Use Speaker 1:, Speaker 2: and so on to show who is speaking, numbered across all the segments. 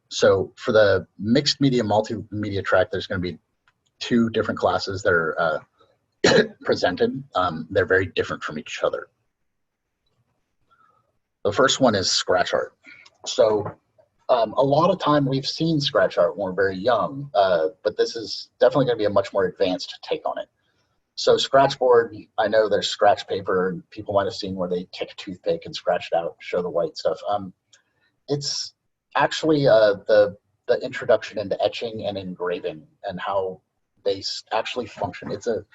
Speaker 1: So for the mixed media multimedia track, there's going to be two different classes that are presented. They're very different from each other. The first one is scratch art. So a lot of time we've seen scratch art when we're very young, but this is definitely going to be a much more advanced take on it. So scratchboard, I know there's scratch paper, and people might have seen where they take a toothpick and scratch it out, show the white stuff. It's actually the introduction into etching and engraving and how they actually function. It's a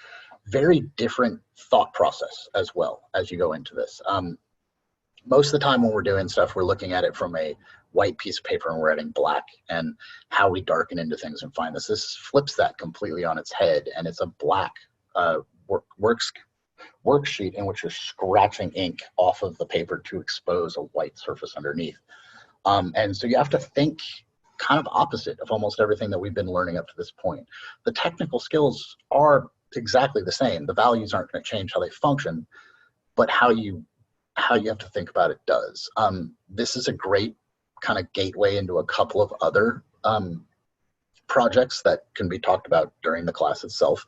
Speaker 1: very different thought process as well as you go into this. Most of the time when we're doing stuff, we're looking at it from a white piece of paper and we're adding black and how we darken into things and find this. This flips that completely on its head, and it's a black worksheet in which you're scratching ink off of the paper to expose a white surface underneath. And so you have to think kind of opposite of almost everything that we've been learning up to this point. The technical skills are exactly the same. The values aren't going to change how they function, but how you have to think about it does. This is a great kind of gateway into a couple of other projects that can be talked about during the class itself.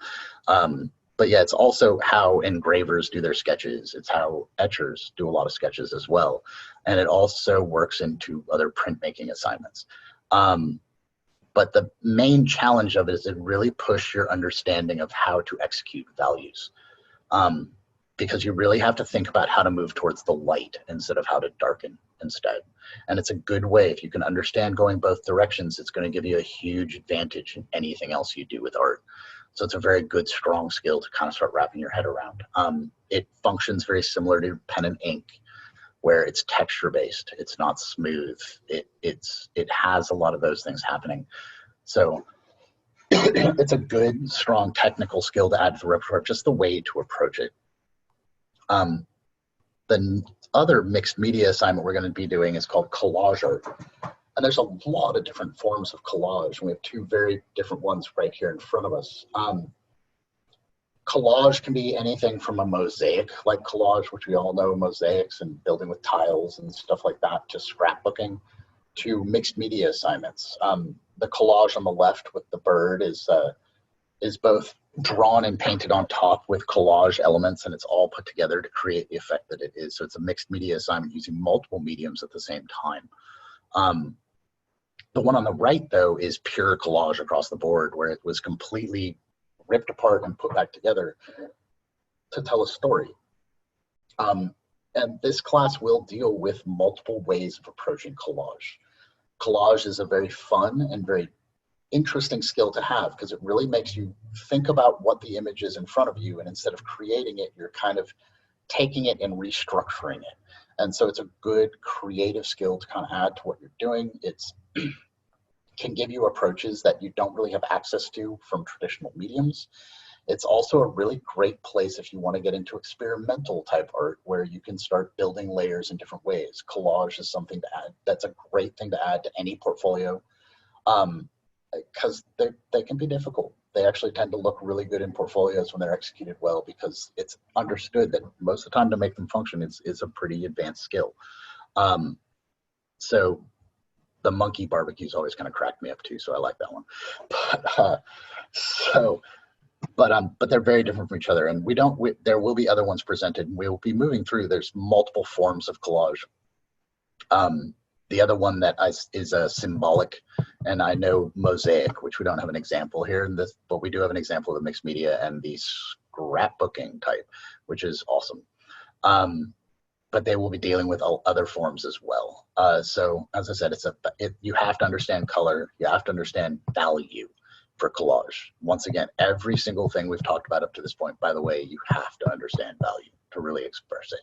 Speaker 1: But yeah, it's also how engravers do their sketches. It's how etchers do a lot of sketches as well. And it also works into other printmaking assignments. But the main challenge of it is to really push your understanding of how to execute values. Because you really have to think about how to move towards the light instead of how to darken instead. And it's a good way, if you can understand going both directions, it's going to give you a huge advantage in anything else you do with art. So it's a very good, strong skill to kind of start wrapping your head around. It functions very similar to pen and ink, where it's texture based. It's not smooth. It has a lot of those things happening. So it's a good, strong technical skill to add to the repertoire, just the way to approach it. The other mixed media assignment we're going to be doing is called collage art. And there's a lot of different forms of collage. And we have two very different ones right here in front of us. Collage can be anything from a mosaic like collage, which we all know, mosaics and building with tiles and stuff like that, to scrapbooking, to mixed media assignments. The collage on the left with the bird is both drawn and painted on top with collage elements, and it's all put together to create the effect that it is. So it's a mixed media assignment using multiple mediums at the same time. The one on the right, though, is pure collage across the board, where it was completely ripped apart and put back together to tell a story. And this class will deal with multiple ways of approaching collage. Collage is a very fun and very interesting skill to have because it really makes you think about what the image is in front of you, and instead of creating it, you're kind of taking it and restructuring it. And so it's a good creative skill to kind of add to what you're doing. It's can give you approaches that you don't really have access to from traditional mediums. It's also a really great place if you want to get into experimental type art where you can start building layers in different ways. Collage is something to add. That's a great thing to add to any portfolio because they can be difficult. They actually tend to look really good in portfolios when they're executed well because it's understood that most of the time to make them function is a pretty advanced skill. So the monkey barbecues always kind of cracked me up too, so I like that one. But they're very different from each other, and there will be other ones presented, and we will be moving through. There's multiple forms of collage. The other one that is a symbolic, and I know mosaic, which we don't have an example here in this, but we do have an example of the mixed media and the scrapbooking type, which is awesome. But they will be dealing with other forms as well. So as I said, you have to understand color, you have to understand value for collage. Once again, every single thing we've talked about up to this point, by the way, you have to understand value to really express it.